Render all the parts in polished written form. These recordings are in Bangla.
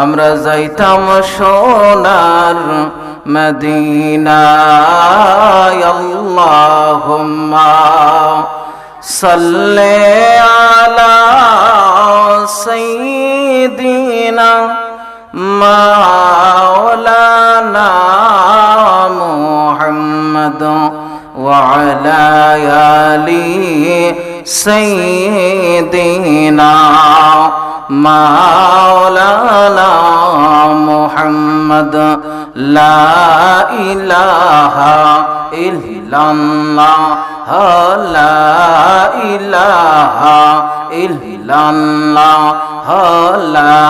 আমরা যাইতাম সোনার মদিনায়। আল্লাহুম্মা সাল্লি আলা সাইয়্যিদিনা মাওলানা মুহাম্মদ ওয়া আলা আলি সাইয়্যিদিনা মাওলানা মুহাম্মদ। লা ইলাহা ইল্লাল্লাহ লা ইলাহা ইল্লাল্লাহ লা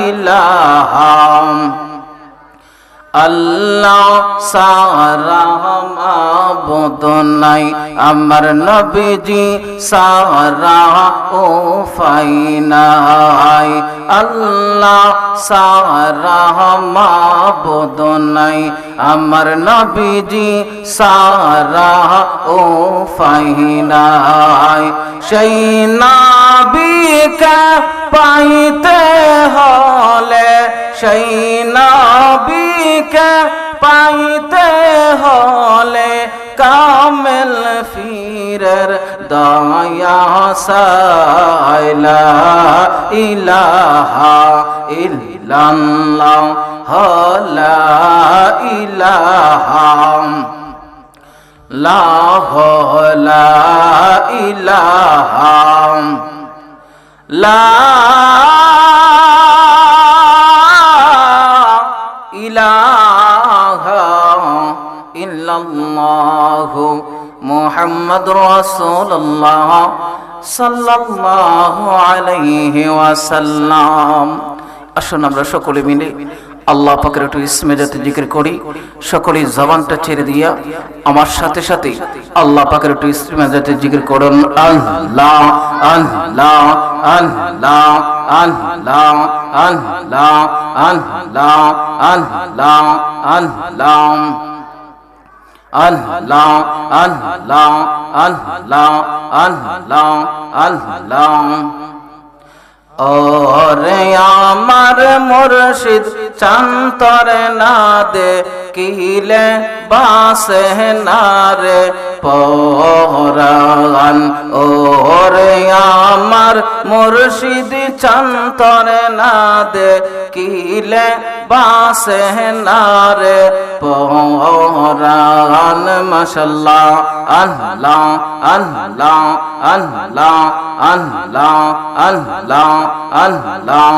ইলাহা আল্লাহ সারা মাবুদ নাই, আমার নবীজি সারা ও ফাইনাই। আল্লাহ সারা মাবুদ নাই, আমার নবীজি সারা ও ফাইনাই। সেই নবীকে পাইতে হলে, সেই নবীকে পাইতে হলে কামেল ফিরের দয়া চাই। লা ইলাহা ইল্লাল্লাহ লা ইলাহা লা ইলাহা লা ইলাহা ইল্লাল্লাহু মুহাম্মাদুর রাসূলুল্লাহ সাল্লাল্লাহু আলাইহি ওয়াসাল্লাম। আসুন আমরা সকলে মিলে আল্লাহ পাকের একটু ইসমে জাতে জিকির করি। সকলেই জবানটা ছেড়ে দিয়া আমার সাথে সাথে আল্লাহ পাকের একটু ইসমে জাতে জিকির করুন। আল্লাহ আল্লাহ আল্লাহ আল্লাহ আল্লাহ আল্লাহ আল্লাহ আল্লাহ আল্লাহ আল্লাহ আল্লাহ আল্লাহ আল্লাহ। ওরে আমার মুর্শিদ চান্তরে না দে কিলে বাসে না রে পরাণ। ওরে আমার মুর্শিদ চান্তরে না দে কিলে বাসে না রে পরাণ। মাশাআল্লাহ আল্লাহ আল্লাহ আল্লাহ আল্লাহ আল্লাহ আল্লাহ